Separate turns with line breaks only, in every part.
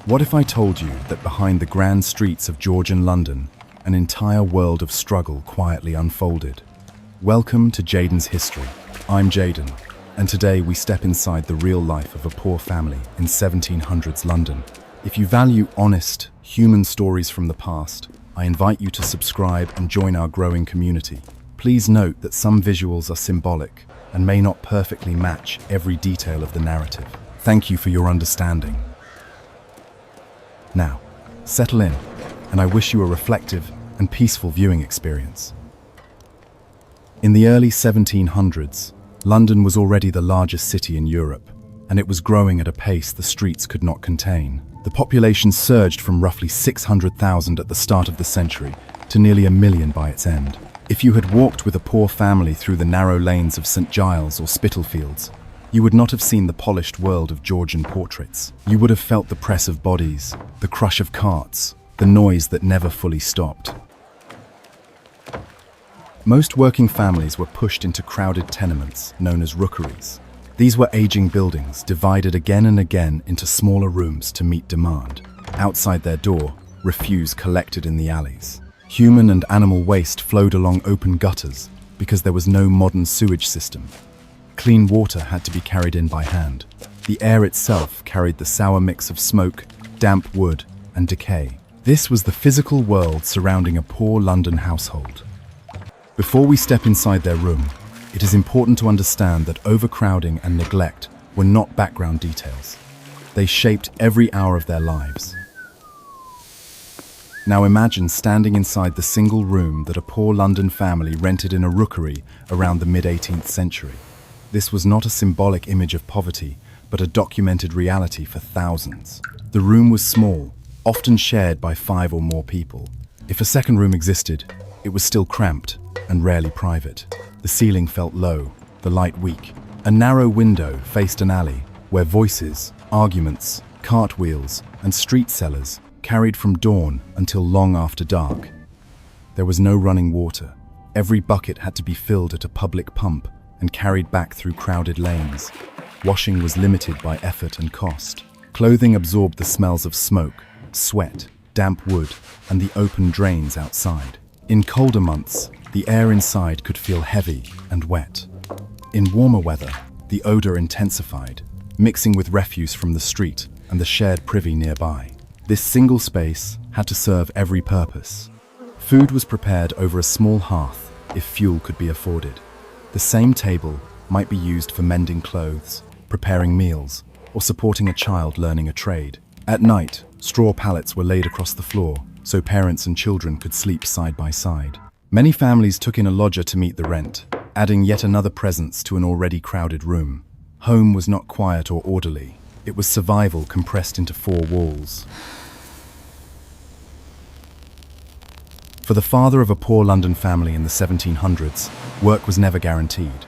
What if I told you that behind the grand streets of Georgian London, an entire world of struggle quietly unfolded? Welcome to Jaden's History. I'm Jaden, and today we step inside the real life of a poor family in 1700s London. If you value honest, human stories from the past, I invite you to subscribe and join our growing community. Please note that some visuals are symbolic and may not perfectly match every detail of the narrative. Thank you for your understanding. Now, settle in, and I wish you a reflective and peaceful viewing experience. In the early 1700s, London was already the largest city in Europe, and it was growing at a pace the streets could not contain. The population surged from roughly 600,000 at the start of the century to nearly 1 million by its end. If you had walked with a poor family through the narrow lanes of St. Giles or Spitalfields, you would not have seen the polished world of Georgian portraits. You would have felt the press of bodies, the crush of carts, the noise that never fully stopped. Most working families were pushed into crowded tenements known as rookeries. These were aging buildings divided again and again into smaller rooms to meet demand. Outside their door, refuse collected in the alleys. Human and animal waste flowed along open gutters because there was no modern sewage system. Clean water had to be carried in by hand. The air itself carried the sour mix of smoke, damp wood, and decay. This was the physical world surrounding a poor London household. Before we step inside their room, it is important to understand that overcrowding and neglect were not background details. They shaped every hour of their lives. Now imagine standing inside the single room that a poor London family rented in a rookery around the mid-18th century. This was not a symbolic image of poverty, but a documented reality for thousands. The room was small, often shared by 5 or more people. If a second room existed, it was still cramped and rarely private. The ceiling felt low, the light weak. A narrow window faced an alley where voices, arguments, cartwheels, and street sellers carried from dawn until long after dark. There was no running water. Every bucket had to be filled at a public pump and carried back through crowded lanes. Washing was limited by effort and cost. Clothing absorbed the smells of smoke, sweat, damp wood, and the open drains outside. In colder months, the air inside could feel heavy and wet. In warmer weather, the odor intensified, mixing with refuse from the street and the shared privy nearby. This single space had to serve every purpose. Food was prepared over a small hearth if fuel could be afforded. The same table might be used for mending clothes, preparing meals, or supporting a child learning a trade. At night, straw pallets were laid across the floor so parents and children could sleep side by side. Many families took in a lodger to meet the rent, adding yet another presence to an already crowded room. Home was not quiet or orderly. It was survival compressed into 4 walls. For the father of a poor London family in the 1700s, work was never guaranteed.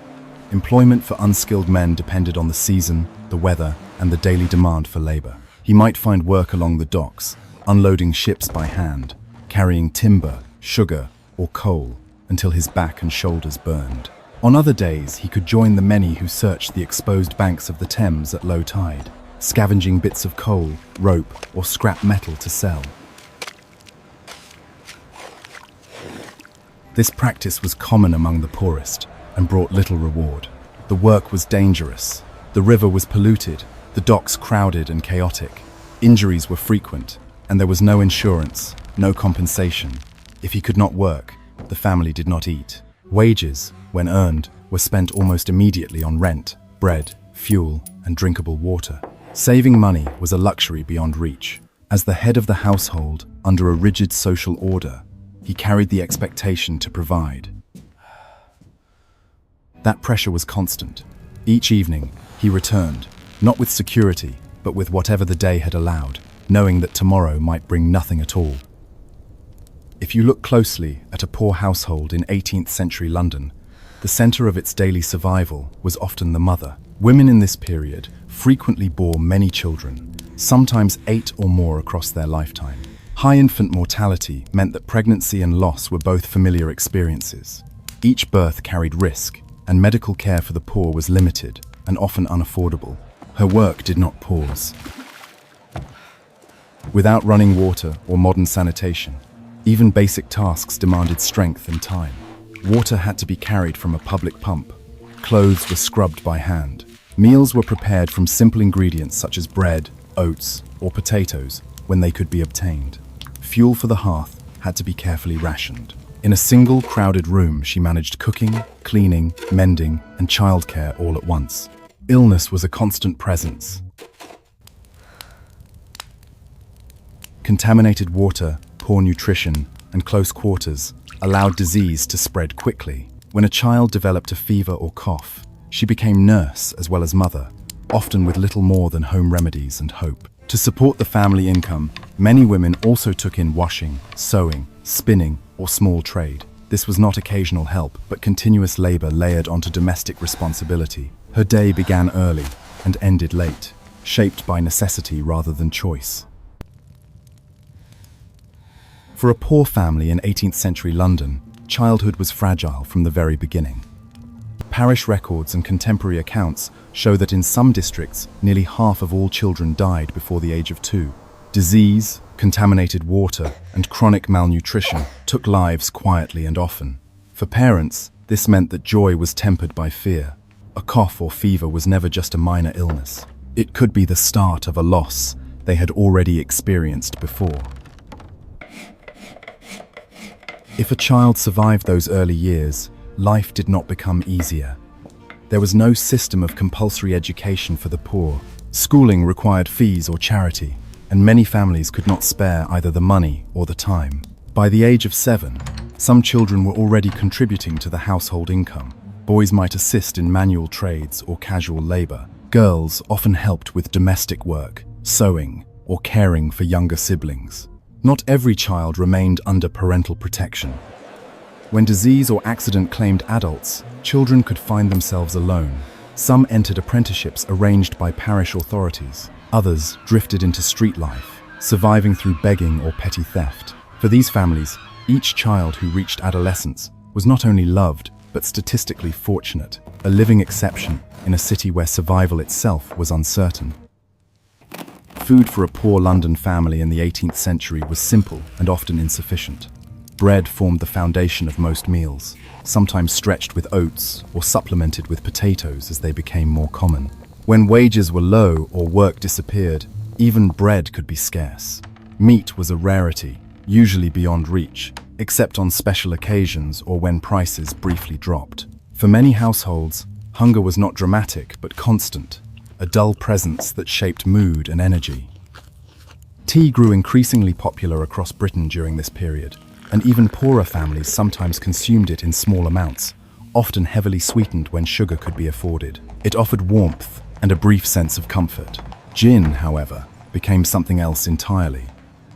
Employment for unskilled men depended on the season, the weather, and the daily demand for labor. He might find work along the docks, unloading ships by hand, carrying timber, sugar, or coal until his back and shoulders burned. On other days, he could join the many who searched the exposed banks of the Thames at low tide, scavenging bits of coal, rope, or scrap metal to sell. This practice was common among the poorest and brought little reward. The work was dangerous. The river was polluted, the docks crowded and chaotic. Injuries were frequent, and there was no insurance, no compensation. If he could not work, the family did not eat. Wages, when earned, were spent almost immediately on rent, bread, fuel, and drinkable water. Saving money was a luxury beyond reach. As the head of the household, under a rigid social order, he carried the expectation to provide. That pressure was constant. Each evening, he returned, not with security, but with whatever the day had allowed, knowing that tomorrow might bring nothing at all. If you look closely at a poor household in 18th century London, the center of its daily survival was often the mother. Women in this period frequently bore many children, sometimes 8 or more across their lifetime. High infant mortality meant that pregnancy and loss were both familiar experiences. Each birth carried risk, and medical care for the poor was limited and often unaffordable. Her work did not pause. Without running water or modern sanitation, even basic tasks demanded strength and time. Water had to be carried from a public pump. Clothes were scrubbed by hand. Meals were prepared from simple ingredients such as bread, oats, or potatoes when they could be obtained. Fuel for the hearth had to be carefully rationed. In a single crowded room, she managed cooking, cleaning, mending, and childcare all at once. Illness was a constant presence. Contaminated water, poor nutrition, and close quarters allowed disease to spread quickly. When a child developed a fever or cough, she became nurse as well as mother, often with little more than home remedies and hope. To support the family income, many women also took in washing, sewing, spinning, or small trade. This was not occasional help, but continuous labor layered onto domestic responsibility. Her day began early and ended late, shaped by necessity rather than choice. For a poor family in 18th century London, childhood was fragile from the very beginning. Parish records and contemporary accounts show that in some districts, nearly half of all children died before the age of 2. Disease, contaminated water, and chronic malnutrition took lives quietly and often. For parents, this meant that joy was tempered by fear. A cough or fever was never just a minor illness. It could be the start of a loss they had already experienced before. If a child survived those early years, life did not become easier. There was no system of compulsory education for the poor. Schooling required fees or charity, and many families could not spare either the money or the time. By the age of 7, some children were already contributing to the household income. Boys might assist in manual trades or casual labor. Girls often helped with domestic work, sewing, or caring for younger siblings. Not every child remained under parental protection. When disease or accident claimed adults, children could find themselves alone. Some entered apprenticeships arranged by parish authorities. Others drifted into street life, surviving through begging or petty theft. For these families, each child who reached adolescence was not only loved, but statistically fortunate, a living exception in a city where survival itself was uncertain. Food for a poor London family in the 18th century was simple and often insufficient. Bread formed the foundation of most meals, sometimes stretched with oats or supplemented with potatoes as they became more common. When wages were low or work disappeared, even bread could be scarce. Meat was a rarity, usually beyond reach, except on special occasions or when prices briefly dropped. For many households, hunger was not dramatic but constant, a dull presence that shaped mood and energy. Tea grew increasingly popular across Britain during this period, and even poorer families sometimes consumed it in small amounts, often heavily sweetened when sugar could be afforded. It offered warmth and a brief sense of comfort. Gin, however, became something else entirely.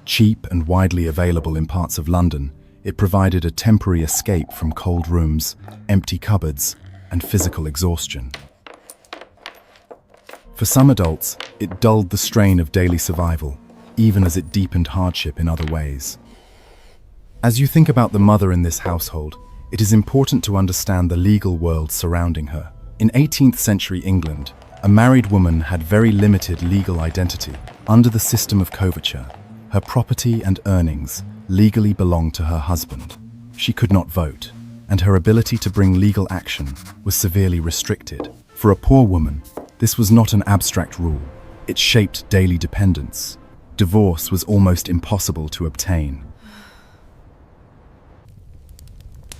Cheap and widely available in parts of London, it provided a temporary escape from cold rooms, empty cupboards, and physical exhaustion. For some adults, it dulled the strain of daily survival, even as it deepened hardship in other ways. As you think about the mother in this household, it is important to understand the legal world surrounding her. In 18th century England, a married woman had very limited legal identity. Under the system of coverture, her property and earnings legally belonged to her husband. She could not vote, and her ability to bring legal action was severely restricted. For a poor woman, this was not an abstract rule. It shaped daily dependence. Divorce was almost impossible to obtain.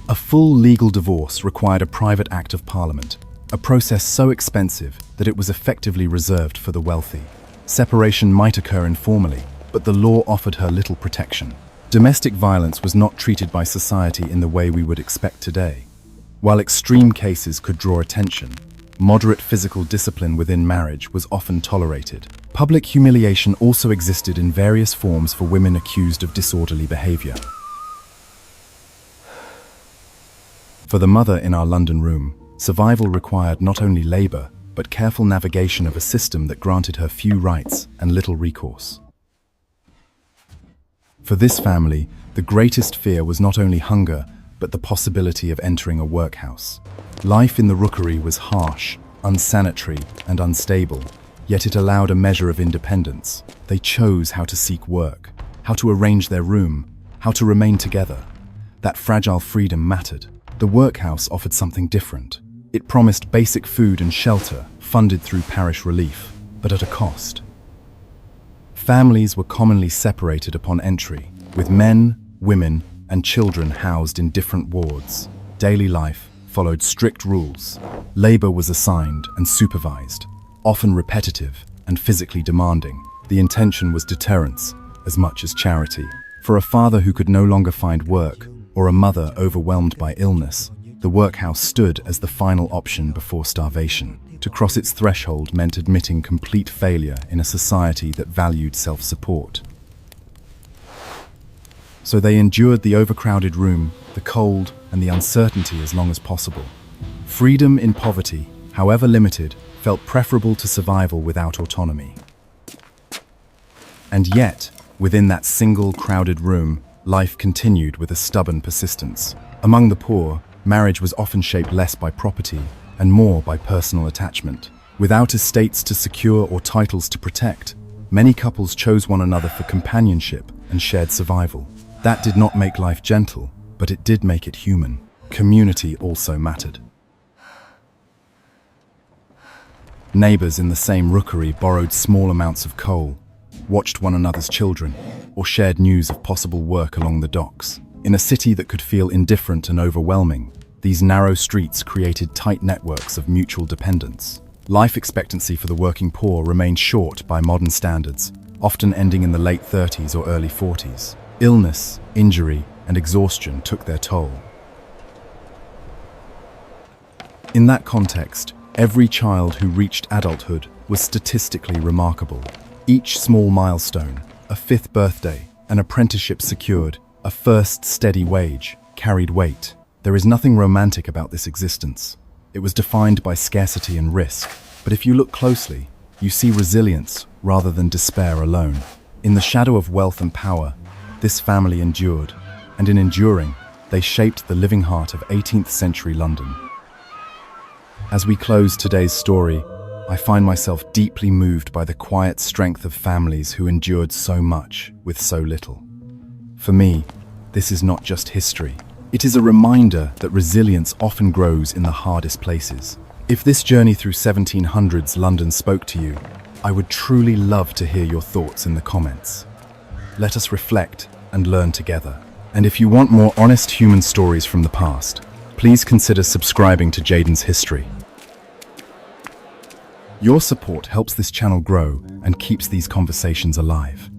A full legal divorce required a private act of parliament, a process so expensive that it was effectively reserved for the wealthy. Separation might occur informally, but the law offered her little protection. Domestic violence was not treated by society in the way we would expect today. While extreme cases could draw attention, moderate physical discipline within marriage was often tolerated. Public humiliation also existed in various forms for women accused of disorderly behavior. For the mother in our London room, survival required not only labor, but careful navigation of a system that granted her few rights and little recourse. For this family, the greatest fear was not only hunger, but the possibility of entering a workhouse. Life in the rookery was harsh, unsanitary, and unstable, yet it allowed a measure of independence. They chose how to seek work, how to arrange their room, how to remain together. That fragile freedom mattered. The workhouse offered something different. It promised basic food and shelter, funded through parish relief, but at a cost. Families were commonly separated upon entry, with men, women, and children housed in different wards. Daily life followed strict rules. Labor was assigned and supervised, often repetitive and physically demanding. The intention was deterrence as much as charity. For a father who could no longer find work, or a mother overwhelmed by illness, the workhouse stood as the final option before starvation. To cross its threshold meant admitting complete failure in a society that valued self-support. So they endured the overcrowded room, the cold, and the uncertainty as long as possible. Freedom in poverty, however limited, felt preferable to survival without autonomy. And yet, within that single crowded room, life continued with a stubborn persistence. Among the poor, marriage was often shaped less by property and more by personal attachment. Without estates to secure or titles to protect, many couples chose one another for companionship and shared survival. That did not make life gentle, but it did make it human. Community also mattered. Neighbors in the same rookery borrowed small amounts of coal, watched one another's children, or shared news of possible work along the docks. In a city that could feel indifferent and overwhelming, these narrow streets created tight networks of mutual dependence. Life expectancy for the working poor remained short by modern standards, often ending in the late 30s or early 40s. Illness, injury, and exhaustion took their toll. In that context, every child who reached adulthood was statistically remarkable. Each small milestone, a 5th birthday, an apprenticeship secured, a first steady wage, carried weight. There is nothing romantic about this existence. It was defined by scarcity and risk. But if you look closely, you see resilience rather than despair alone. In the shadow of wealth and power, this family endured, and in enduring, they shaped the living heart of 18th century London. As we close today's story, I find myself deeply moved by the quiet strength of families who endured so much with so little. For me, this is not just history. It is a reminder that resilience often grows in the hardest places. If this journey through 1700s London spoke to you, I would truly love to hear your thoughts in the comments. Let us reflect and learn together. And if you want more honest human stories from the past, please consider subscribing to Jaden's History. Your support helps this channel grow and keeps these conversations alive.